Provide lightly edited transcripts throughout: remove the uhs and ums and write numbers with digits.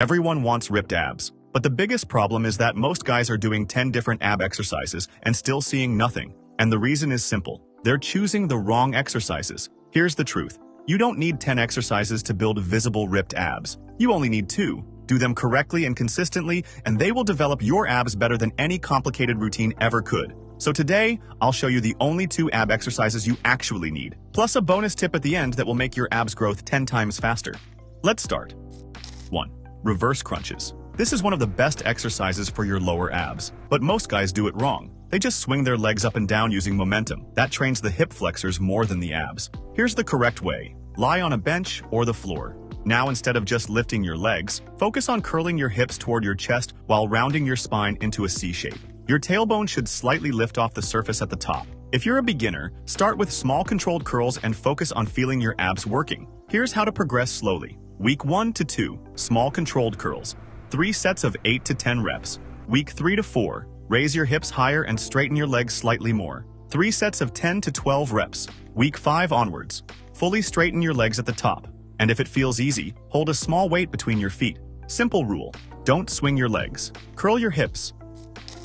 Everyone wants ripped abs, but the biggest problem is that most guys are doing 10 different ab exercises and still seeing nothing. And the reason is simple. They're choosing the wrong exercises. Here's the truth. You don't need 10 exercises to build visible ripped abs. You only need 2. Do them correctly and consistently, and they will develop your abs better than any complicated routine ever could. So today, I'll show you the only 2 ab exercises you actually need, plus a bonus tip at the end that will make your abs growth 10 times faster. Let's start. 1. Reverse crunches. This is one of the best exercises for your lower abs, but most guys do it wrong. They just swing their legs up and down using momentum. That trains the hip flexors more than the abs. Here's the correct way. Lie on a bench or the floor. Now, instead of just lifting your legs, focus on curling your hips toward your chest while rounding your spine into a C shape. Your tailbone should slightly lift off the surface at the top. If you're a beginner, start with small controlled curls and focus on feeling your abs working. Here's how to progress slowly. Week 1 to 2, small controlled curls. 3 sets of 8 to 10 reps. Week 3 to 4, raise your hips higher and straighten your legs slightly more. 3 sets of 10 to 12 reps. Week 5 onwards, fully straighten your legs at the top. And if it feels easy, hold a small weight between your feet. Simple rule, don't swing your legs. Curl your hips.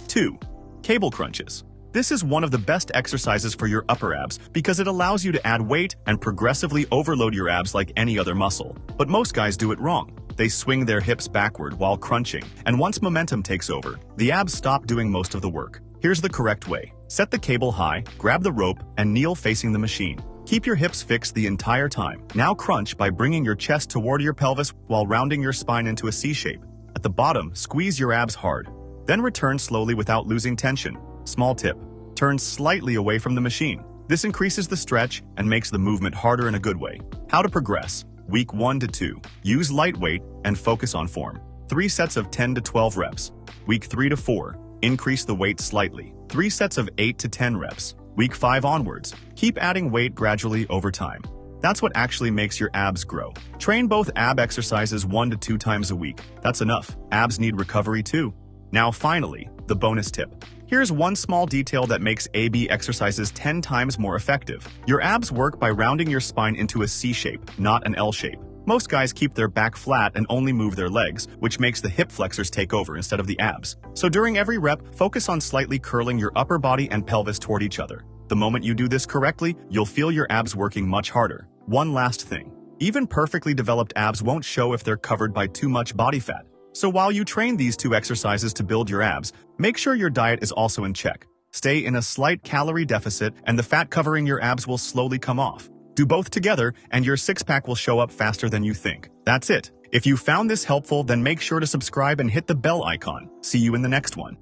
2. Cable crunches. This is one of the best exercises for your upper abs because it allows you to add weight and progressively overload your abs like any other muscle. But most guys do it wrong. They swing their hips backward while crunching, and once momentum takes over, the abs stop doing most of the work. Here's the correct way. Set the cable high, grab the rope, and kneel facing the machine. Keep your hips fixed the entire time. Now crunch by bringing your chest toward your pelvis while rounding your spine into a C shape. At the bottom, squeeze your abs hard. Then return slowly without losing tension. Small tip. Turn slightly away from the machine. This increases the stretch and makes the movement harder in a good way. How to progress. Week 1 to 2. Use light weight and focus on form. 3 sets of 10 to 12 reps. Week 3 to 4. Increase the weight slightly. 3 sets of 8 to 10 reps. Week 5 onwards. Keep adding weight gradually over time. That's what actually makes your abs grow. Train both ab exercises 1 to 2 times a week. That's enough. Abs need recovery too. Now finally, the bonus tip. Here's one small detail that makes AB exercises 10 times more effective. Your abs work by rounding your spine into a C shape, not an L shape. Most guys keep their back flat and only move their legs, which makes the hip flexors take over instead of the abs. So during every rep, focus on slightly curling your upper body and pelvis toward each other. The moment you do this correctly, you'll feel your abs working much harder. One last thing. Even perfectly developed abs won't show if they're covered by too much body fat. So while you train these 2 exercises to build your abs, make sure your diet is also in check. Stay in a slight calorie deficit and the fat covering your abs will slowly come off. Do both together and your six-pack will show up faster than you think. That's it. If you found this helpful, then make sure to subscribe and hit the bell icon. See you in the next one.